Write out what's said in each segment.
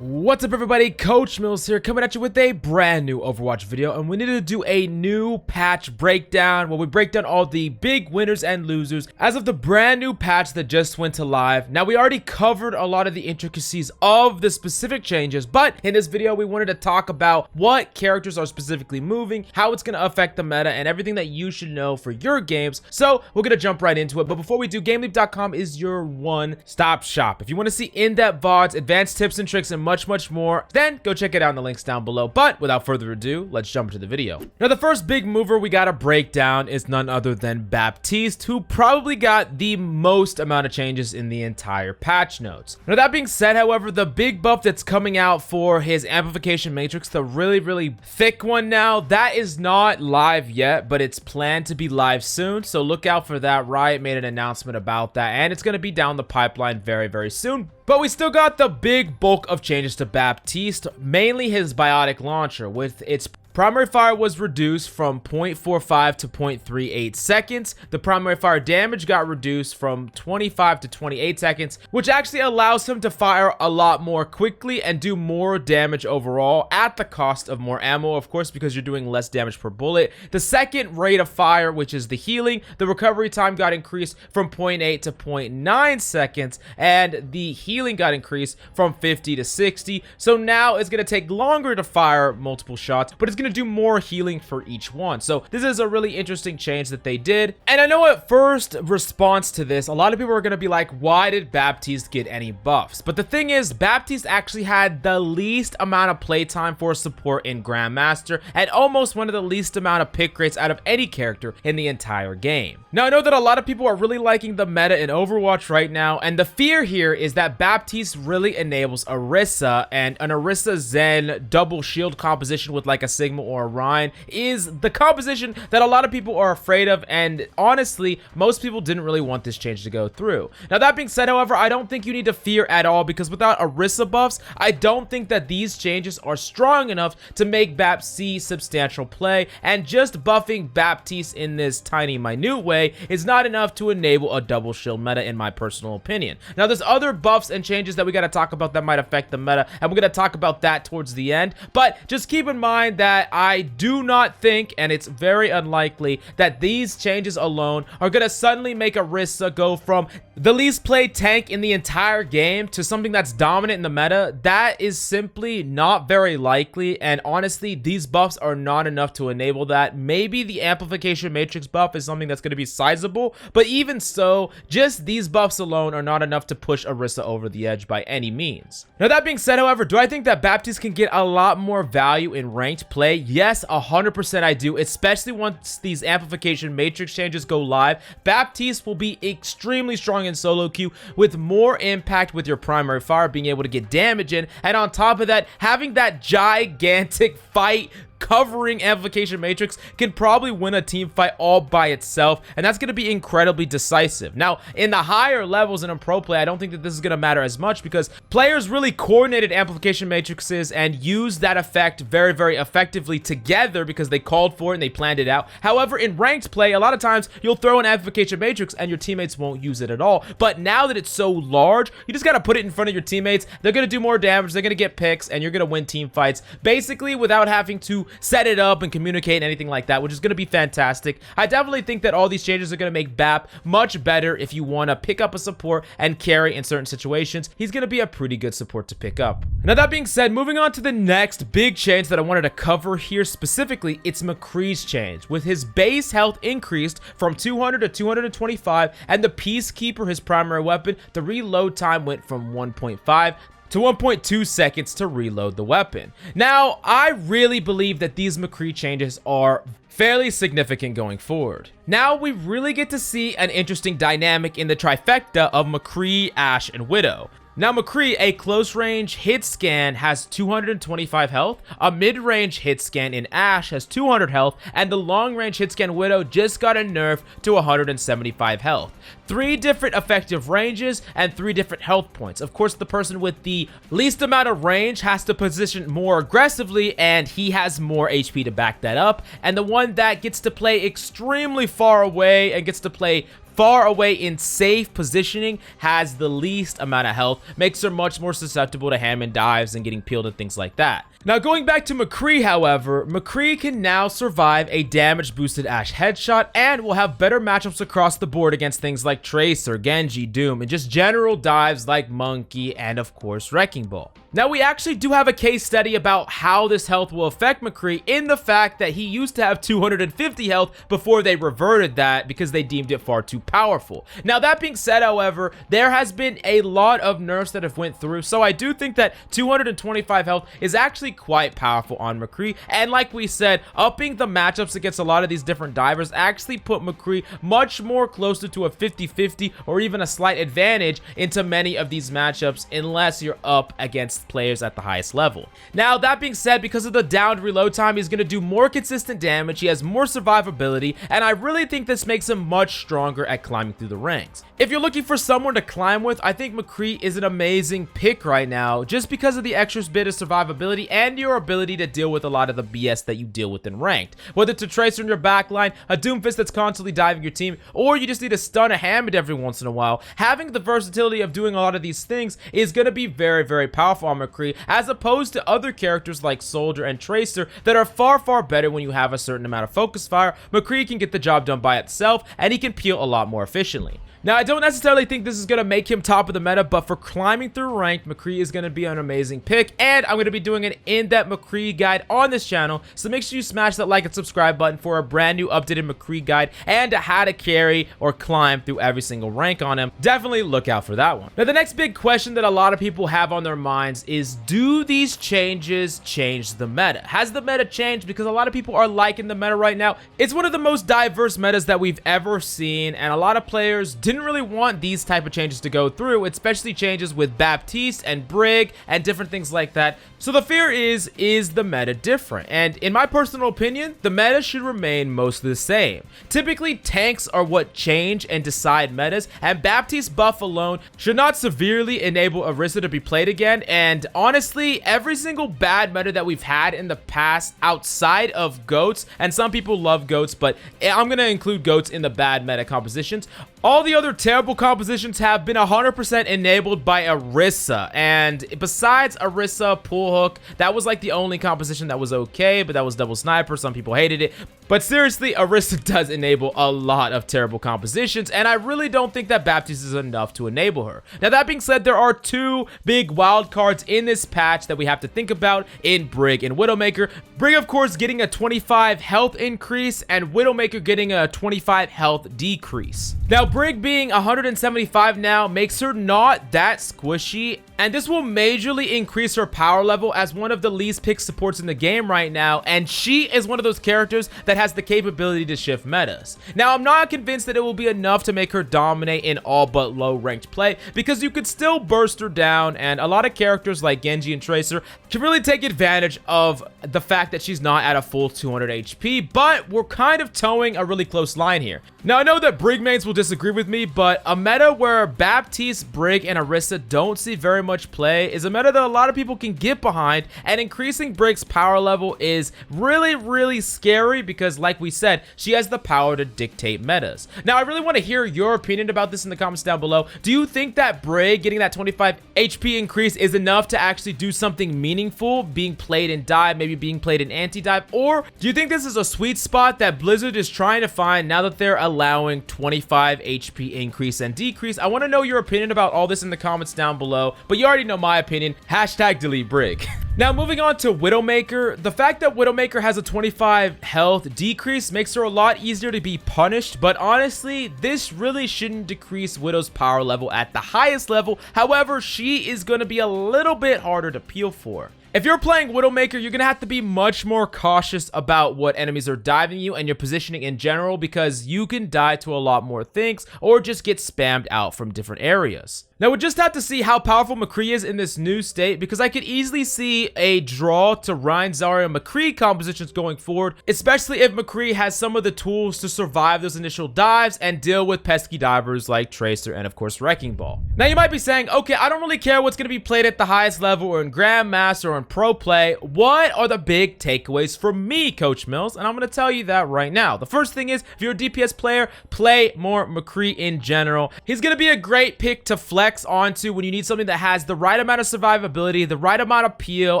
What's up everybody, Coach Mills here coming at you with a brand new Overwatch video, and we need to do a new patch breakdown where we break down all the big winners and losers as of the brand new patch that just went to live. Now we already covered a lot of the intricacies of the specific changes, but in this video we wanted to talk about what characters are specifically moving, how it's going to affect the meta, and everything that you should know for your games. So we're going to jump right into it, but before we do, GameLeap.com is your one-stop shop. If you want to see in-depth VODs, advanced tips and tricks, and much more, then go check it out in the links down below. But without further ado, let's jump into the video. Now the first big mover we gotta break down is none other than Baptiste, who probably got the most amount of changes in the entire patch notes. Now that being said, however, the big buff that's coming out for his amplification matrix, the really thick one now, that is not live yet, but it's planned to be live soon, so look out for that. Riot made an announcement about that, and it's going to be down the pipeline very soon. But we still got the big bulk of changes to Baptiste, mainly his biotic launcher, with its primary fire was reduced from 0.45 to 0.38 seconds. The primary fire damage got reduced from 25 to 28 seconds, which actually allows him to fire a lot more quickly and do more damage overall at the cost of more ammo, of course, because you're doing less damage per bullet. The second rate of fire, which is the healing, the recovery time got increased from 0.8 to 0.9 seconds, and the healing got increased from 50 to 60. So now it's going to take longer to fire multiple shots, but it's going to do more healing for each one. So this is a really interesting change that they did. And I know at first response to this, a lot of people are going to be like, why did Baptiste get any buffs? But the thing is, Baptiste actually had the least amount of playtime for support in Grandmaster and almost one of the least amount of pick rates out of any character in the entire game. Now I know that a lot of people are really liking the meta in Overwatch right now, and the fear here is that Baptiste really enables Orisa, and an Orisa Zen double shield composition with like a Sigma or Ryan is the composition that a lot of people are afraid of, and honestly most people didn't really want this change to go through. Now that being said, however, I don't think you need to fear at all, because without Orisa buffs, I don't think that these changes are strong enough to make Bap see substantial play, and just buffing Baptiste in this tiny minute way is not enough to enable a double shield meta, in my personal opinion. Now there's other buffs and changes that we got to talk about that might affect the meta, and we're going to talk about that towards the end, but just keep in mind that I do not think, and it's very unlikely, that these changes alone are going to suddenly make Orisa go from the least played tank in the entire game to something that's dominant in the meta. That is simply not very likely, and honestly these buffs are not enough to enable that. Maybe the amplification matrix buff is something that's going to be sizable, but even so, just these buffs alone are not enough to push Orisa over the edge by any means. Now that being said, however, do I think that Baptiste can get a lot more value in ranked play? Yes, 100% I do, especially once these amplification matrix changes go live. Baptiste will be extremely strong in solo queue with more impact with your primary fire, being able to get damage in, and on top of that, having that gigantic fight covering amplification matrix can probably win a team fight all by itself, and that's going to be incredibly decisive. Now in the higher levels and in pro play, I don't think that this is going to matter as much, because players really coordinated amplification matrices and used that effect very effectively together because they called for it and they planned it out. However, in ranked play, a lot of times you'll throw an amplification matrix and your teammates won't use it at all. But now that it's so large, you just got to put it in front of your teammates. They're going to do more damage, they're going to get picks, and you're going to win team fights basically without having to set it up and communicate anything like that, which is going to be fantastic. I definitely think that all these changes are going to make Bap much better if you want to pick up a support and carry in certain situations. He's going to be a pretty good support to pick up. Now that being said, moving on to the next big change that I wanted to cover here specifically, it's McCree's change. With his base health increased from 200 to 225, and the Peacekeeper, his primary weapon, the reload time went from 1.5 to 1.2 seconds to reload the weapon. Now, I really believe that these McCree changes are fairly significant going forward. Now we really get to see an interesting dynamic in the trifecta of McCree, Ashe, and Widow. Now McCree, a close range hit scan, has 225 health, a mid-range hit scan in Ashe has 200 health, and the long range hit scan Widow just got a nerf to 175 health. 3 different effective ranges and 3 different health points. Of course, the person with the least amount of range has to position more aggressively, and he has more HP to back that up, and the one that gets to play extremely far away and gets to play far away in safe positioning, has the least amount of health, makes her much more susceptible to ham-in dives and getting peeled and things like that. Now, going back to McCree, however, McCree can now survive a damage-boosted Ashe headshot and will have better matchups across the board against things like Tracer, Genji, Doom, and just general dives like Monkey and, of course, Wrecking Ball. Now, we actually do have a case study about how this health will affect McCree in the fact that he used to have 250 health before they reverted that because they deemed it far too powerful. Now, that being said, however, there has been a lot of nerfs that have went through, so I do think that 225 health is actually quite powerful on McCree, and like we said, upping the matchups against a lot of these different divers actually put McCree much more closer to a 50-50 or even a slight advantage into many of these matchups unless you're up against players at the highest level. Now, that being said, because of the downed reload time, he's going to do more consistent damage, he has more survivability, and I really think this makes him much stronger at climbing through the ranks. If you're looking for someone to climb with, I think McCree is an amazing pick right now just because of the extra bit of survivability and your ability to deal with a lot of the BS that you deal with in ranked. Whether it's a Tracer in your backline, a Doomfist that's constantly diving your team, or you just need to stun a Hammond every once in a while, having the versatility of doing a lot of these things is going to be very, very powerful on McCree, as opposed to other characters like Soldier and Tracer that are far, far better when you have a certain amount of focus fire. McCree can get the job done by itself, and he can peel a lot more efficiently. Now, I don't necessarily think this is going to make him top of the meta, but for climbing through ranked, McCree is going to be an amazing pick, and I'm going to be doing an in-depth McCree guide on this channel, so make sure you smash that like and subscribe button for a brand new updated McCree guide and how to carry or climb through every single rank on him. Definitely look out for that one. Now, the next big question that a lot of people have on their minds is, do these changes change the meta? Has the meta changed? Because a lot of people are liking the meta right now. It's one of the most diverse metas that we've ever seen, and a lot of players didn't really want these type of changes to go through, especially changes with Baptiste and Brig and different things like that. So the fear is the meta different? And in my personal opinion, the meta should remain mostly the same. Typically, tanks are what change and decide metas, and Baptiste buff alone should not severely enable Orisa to be played again. And honestly, every single bad meta that we've had in the past outside of GOATs, and some people love GOATs, but I'm going to include GOATs in the bad meta compositions, all the other terrible compositions have been 100% enabled by Orisa. And besides Orisa, Pull Hook, that was like the only composition that was okay, but that was Double Sniper. Some people hated it. But seriously, Orisa does enable a lot of terrible compositions, and I really don't think that Baptiste is enough to enable her. Now, that being said, there are two big wild cards in this patch that we have to think about in Brig and Widowmaker. Brig, of course, getting a 25 health increase, and Widowmaker getting a 25 health decrease. Now, Brig being 175 now makes her not that squishy, and this will majorly increase her power level as one of the least picked supports in the game right now, and she is one of those characters that has the capability to shift metas. Now, I'm not convinced that it will be enough to make her dominate in all but low ranked play, because you could still burst her down, and a lot of characters like Genji and Tracer can really take advantage of the fact that she's not at a full 200 HP, but we're kind of towing a really close line here. Now, I know that Brig mains will disagree with me, but a meta where Baptiste, Brig, and Orisa don't see very much play is a meta that a lot of people can get behind, and increasing Brig's power level is really, really scary because, like we said, she has the power to dictate metas. Now, I really want to hear your opinion about this in the comments down below. Do you think that Brig getting that 25 HP increase is enough to actually do something meaningful, being played in dive, maybe being played in anti-dive, or do you think this is a sweet spot that Blizzard is trying to find now that they're allowing 25 HP increase and decrease? I want to know your opinion about all this in the comments down below, but you already know my opinion. Hashtag delete Brig. Now, moving on to Widowmaker, the fact that Widowmaker has a 25 health decrease makes her a lot easier to be punished, but honestly, this really shouldn't decrease Widow's power level at the highest level. However, she is going to be a little bit harder to peel for. If you're playing Widowmaker, you're going to have to be much more cautious about what enemies are diving you and your positioning in general, because you can die to a lot more things or just get spammed out from different areas. Now, we'll just have to see how powerful McCree is in this new state, because I could easily see a draw to Ryan, Zarya, McCree compositions going forward, especially if McCree has some of the tools to survive those initial dives and deal with pesky divers like Tracer and, of course, Wrecking Ball. Now, you might be saying, okay, I don't really care what's going to be played at the highest level or in Grandmaster or in Pro Play. What are the big takeaways for me, Coach Mills? And I'm going to tell you that right now. The first thing is, if you're a DPS player, play more McCree in general. He's going to be a great pick to flex onto when you need something that has the right amount of survivability, the right amount of peel,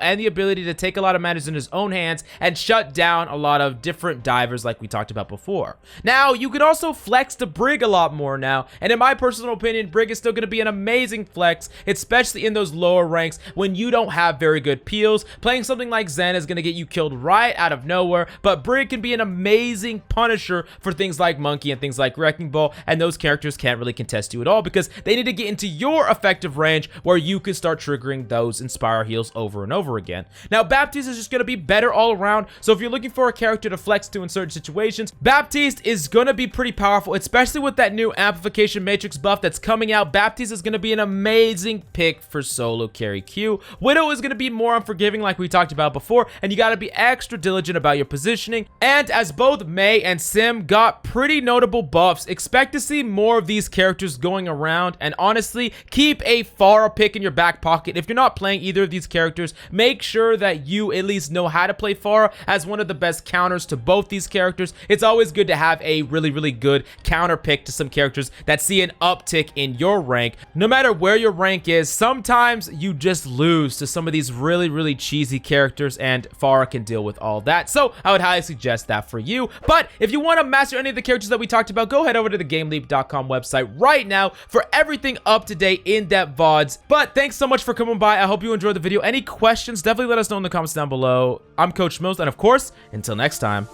and the ability to take a lot of matters in his own hands and shut down a lot of different divers like we talked about before. Now, you could also flex to Brig a lot more now, and in my personal opinion, Brig is still going to be an amazing flex, especially in those lower ranks when you don't have very good peels. Playing something like Zen is going to get you killed right out of nowhere, but Brig can be an amazing punisher for things like Monkey and things like Wrecking Ball, and those characters can't really contest you at all because they need to get into your effective range where you can start triggering those Inspire heals over and over again. Now, Baptiste is just going to be better all around, so if you're looking for a character to flex to in certain situations, Baptiste is going to be pretty powerful, especially with that new Amplification Matrix buff that's coming out. Baptiste is going to be an amazing pick for solo carry Q. Widow is going to be more unforgiving like we talked about before, and you got to be extra diligent about your positioning. And as both Mei and Sim got pretty notable buffs, expect to see more of these characters going around, and honestly, keep a Pharah pick in your back pocket. If you're not playing either of these characters, make sure that you at least know how to play Pharah as one of the best counters to both these characters. It's always good to have a really good counter pick to some characters that see an uptick in your rank. No matter where your rank is, sometimes you just lose to some of these really cheesy characters, and Pharah can deal with all that. So I would highly suggest that for you. But if you want to master any of the characters that we talked about, go head over to the GameLeap.com website right now for everything up to date, in-depth VODs. But thanks so much for coming by. I hope you enjoyed the video. Any questions, definitely let us know in the comments down below. I'm Coach Mills, and of course, until next time.